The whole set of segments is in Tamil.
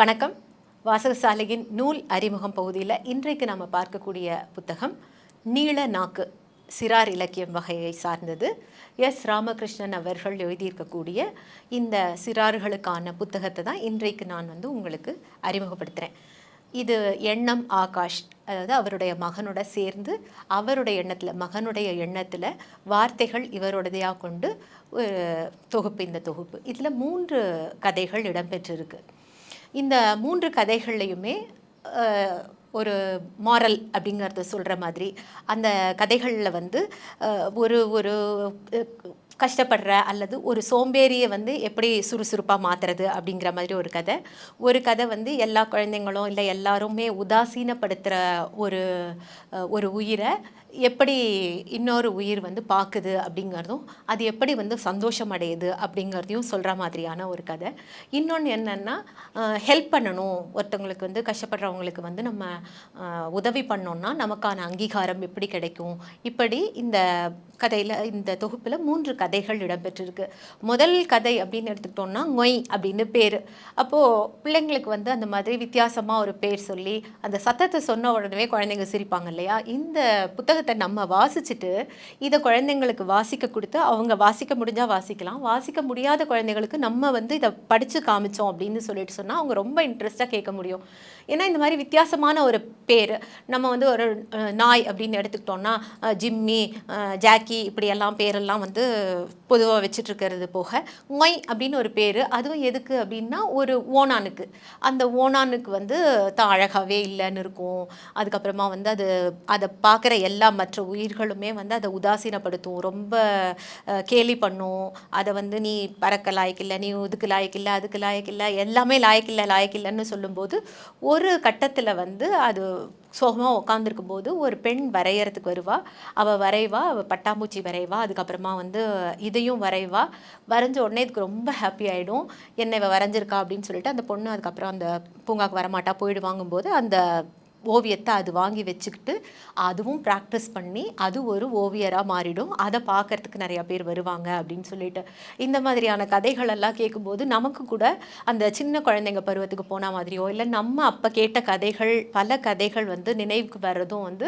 வணக்கம். வாசகசாலையின் நூல் அறிமுகம் பகுதியில் இன்றைக்கு நாம் பார்க்கக்கூடிய புத்தகம் நீள நாக்கு, சிறார் இலக்கியம் வகையை சார்ந்தது. எஸ் ராமகிருஷ்ணன் அவர்கள் எழுதியிருக்கக்கூடிய இந்த சிறார்களுக்கான புத்தகத்தை தான் இன்றைக்கு நான் உங்களுக்கு அறிமுகப்படுத்துகிறேன். இது எண்ணம் ஆகாஷ், அதாவது அவருடைய மகனோட சேர்ந்து அவருடைய எண்ணத்தில், மகனுடைய எண்ணத்தில் வார்த்தைகள் இவருடையதாக கொண்டு தொகுப்பு. இந்த தொகுப்பு இதில் 3 கதைகள் இடம்பெற்றிருக்கு. இந்த 3 கதைகள்லையுமே ஒரு மாரல் அப்படிங்கிறத சொல்கிற மாதிரி அந்த கதைகளில் ஒரு ஒரு கஷ்டப்படுற அல்லது ஒரு சோம்பேறியை எப்படி சுறுசுறுப்பாக மாற்றுறது அப்படிங்கிற மாதிரி ஒரு கதை எல்லா குழந்தைங்களும் இல்லை எல்லாருமே உதாசீனப்படுத்துகிற ஒரு உயிரை எப்படி இன்னொரு உயிர் பார்க்குது அப்படிங்கிறதும், அது எப்படி சந்தோஷம் அடையுது அப்படிங்கிறதையும் சொல்கிற மாதிரியான ஒரு கதை. இன்னொன்று என்னென்னா, ஹெல்ப் பண்ணணும், ஒருத்தவங்களுக்கு கஷ்டப்படுறவங்களுக்கு நம்ம உதவி பண்ணோன்னா நமக்கான அங்கீகாரம் எப்படி கிடைக்கும். இப்படி இந்த கதையில், இந்த தொகுப்பில் 3 கதைகள் இடம்பெற்றிருக்கு. முதல் கதை அப்படின்னு எடுத்துக்கிட்டோம்னா மொய் அப்படின்னு பேர். அப்போது பிள்ளைங்களுக்கு அந்த மாதிரி வித்தியாசமாக ஒரு பேர் சொல்லி அந்த சத்தத்தை சொன்ன உடனே குழந்தைங்க சிரிப்பாங்க இல்லையா. இந்த புத்தகத்தை நம்ம வாசிச்சுட்டு இதை குழந்தைங்களுக்கு வாசிக்க கொடுத்து, அவங்க வாசிக்க முடிஞ்சால் வாசிக்கலாம், வாசிக்க முடியாத குழந்தைங்களுக்கு நம்ம இதை படித்து காமிச்சோம் அப்படின்னு சொல்லிட்டு சொன்னால் அவங்க ரொம்ப இன்ட்ரெஸ்டாக கேட்க முடியும். ஏன்னா இந்த மாதிரி வித்தியாசமான ஒரு பேர், நம்ம ஒரு நாய் அப்படின்னு எடுத்துக்கிட்டோம்னா ஜிம்மி, ஜாக்கி இப்படியெல்லாம் பேரெல்லாம் பொதுவாக வச்சிட்ருக்கிறது போக, மொய் அப்படின்னு ஒரு பேர். அதுவும் எதுக்கு அப்படின்னா ஒரு ஓணானுக்கு, அந்த ஓணானுக்கு தான் அழகாகவே இல்லைன்னு இருக்கும். அதுக்கப்புறமா அதை பார்க்குற எல்லா மற்ற உயிர்களுமே அதை உதாசீனப்படுத்தும், ரொம்ப கேலி பண்ணும். அதை நீ பறக்க லாய்க்கில்லை, நீ இதுக்கு லாய்க்கில்லை, அதுக்கு லாய்க்கில்லை, எல்லாமே லாய்க்கில்லைன்னு சொல்லும்போது ஒரு கட்டத்தில் அது சோகமாக உட்காந்துருக்கும் போது ஒரு பெண் வரைகிறதுக்கு வருவா. அவள் வரைவா, அவள் பட்டாம்பூச்சி வரைவா, அதுக்கப்புறமா இதையும் வரைவா. வரைஞ்ச உடனே இதுக்கு ரொம்ப ஹாப்பி ஆகிடும், என்ன இவள் வரைஞ்சிருக்கா அப்படின்னு சொல்லிட்டு அந்த பொண்ணு அதுக்கப்புறம் அந்த பூங்காவுக்கு வரமாட்டா, போயிடுவாங்கும்போது அந்த ஓவியத்தை அது வாங்கி வச்சுக்கிட்டு அதுவும் ப்ராக்டிஸ் பண்ணி அது ஒரு ஓவியராக மாறிடும். அதை பார்க்கறதுக்கு நிறையா பேர் வருவாங்க அப்படின்னு சொல்லிட்டு இந்த மாதிரியான கதைகளெல்லாம் கேட்கும்போது நமக்கு கூட அந்த சின்ன குழந்தைங்க பருவத்துக்கு போன மாதிரியோ, இல்லை நம்ம அப்போ கேட்ட கதைகள், பல கதைகள் நினைவுக்கு வர்றதும்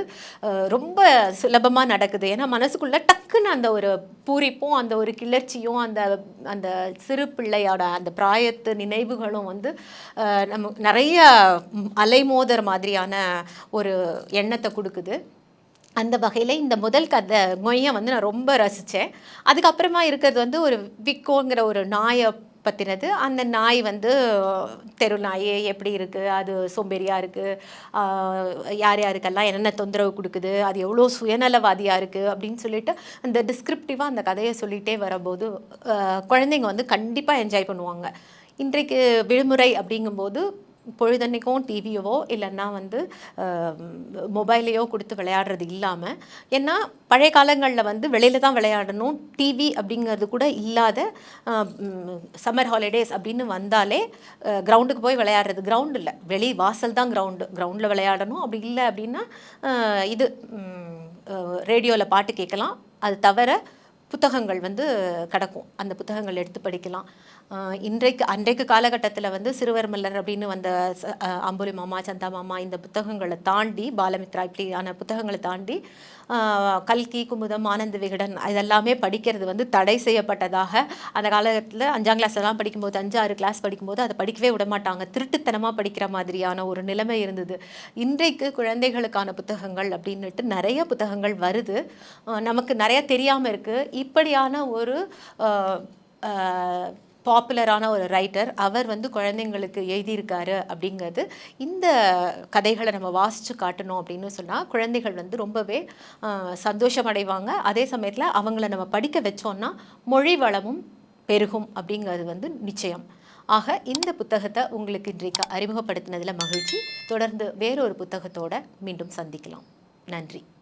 ரொம்ப சுலபமாக நடக்குது. ஏன்னா மனசுக்குள்ளே டக்குன்னு அந்த ஒரு பூரிப்பும் அந்த ஒரு கிளர்ச்சியும் அந்த அந்த சிறு பிள்ளையோட அந்த பிராயத்து நினைவுகளும் நம்ம நிறைய அலைமோதர் மாதிரியான ஒரு எண்ணத்தை கொடுக்குது. அந்த வகையில் இந்த முதல் கதை மொய்யை நான் ரொம்ப ரசித்தேன். அதுக்கப்புறமா இருக்கிறது ஒரு விக்கோங்கிற ஒரு நாயை பற்றினது. அந்த நாய் தெரு நாய் எப்படி இருக்குது, அது சோம்பேறியாக இருக்குது, யார் யாருக்கெல்லாம் என்னென்ன தொந்தரவு கொடுக்குது, அது எவ்வளோ சுயநலவாதியாக இருக்குது அப்படின்னு சொல்லிட்டு அந்த டிஸ்கிரிப்டிவாக அந்த கதையை சொல்லிகிட்டே வரும்போது குழந்தைங்க கண்டிப்பாக என்ஜாய் பண்ணுவாங்க. இன்றைக்கு விடுமுறை அப்படிங்கும்போது பொழுதன்னைக்கும் டிவியவோ இல்லைன்னா மொபைலையோ கொடுத்து விளையாடுறது இல்லாமல், ஏன்னா பழைய காலங்களில் வெளியில் தான் விளையாடணும், டிவி அப்படிங்கிறது கூட இல்லாத சம்மர் ஹாலிடேஸ் அப்படின்னு வந்தாலே கிரவுண்டுக்கு போய் விளையாடுறது. கிரவுண்டு இல்லை, வெளி வாசல் தான் கிரவுண்டில் விளையாடணும். அப்படி இல்லை அப்படின்னா இது ரேடியோவில் பாட்டு கேட்கலாம். அது தவிர புத்தகங்கள் கிடக்கும், அந்த புத்தகங்கள் எடுத்து படிக்கலாம். அன்றைக்கு காலகட்டத்தில் சிறுவர் மல்லர் அப்படின்னு வந்த அம்புலி மாமா, சந்தா மாமா, இந்த புத்தகங்களை தாண்டி, பாலமித்ரா இப்படியான புத்தகங்களை தாண்டி கல்கி, குமுதம், ஆனந்த விகடன் இதெல்லாமே படிக்கிறது தடை செய்யப்பட்டதாக அந்த காலகட்டத்தில் 5ஆம் கிளாஸ் எல்லாம் படிக்கும்போது, 5-6 கிளாஸ் படிக்கும்போது அதை படிக்கவே விட மாட்டாங்க, திருட்டுத்தனமாக படிக்கிற மாதிரியான ஒரு நிலைமை இருந்தது. இன்றைக்கு குழந்தைகளுக்கான புத்தகங்கள் அப்படின்னுட்டு நிறைய புத்தகங்கள் வருது, நமக்கு நிறைய தெரியாமல் இருக்குது. இப்படியான ஒரு பாப்புலரான ஒரு ரைட்டர் அவர் குழந்தைங்களுக்கு எழுதியிருக்காரு அப்படிங்கிறது. இந்த கதைகளை நம்ம வாசித்து காட்டணும் அப்படின்னு சொன்னால் குழந்தைகள் ரொம்பவே சந்தோஷம் அடைவாங்க. அதே சமயத்தில் அவங்கள நம்ம படிக்க வச்சோன்னா மொழி வளமும் பெருகும் அப்படிங்கிறது நிச்சயம். ஆக இந்த புத்தகத்தை உங்களுக்கு இன்றைக்கு அறிமுகப்படுத்தினதில் மகிழ்ச்சி. தொடர்ந்து வேறொரு புத்தகத்தோடு மீண்டும் சந்திக்கலாம். நன்றி.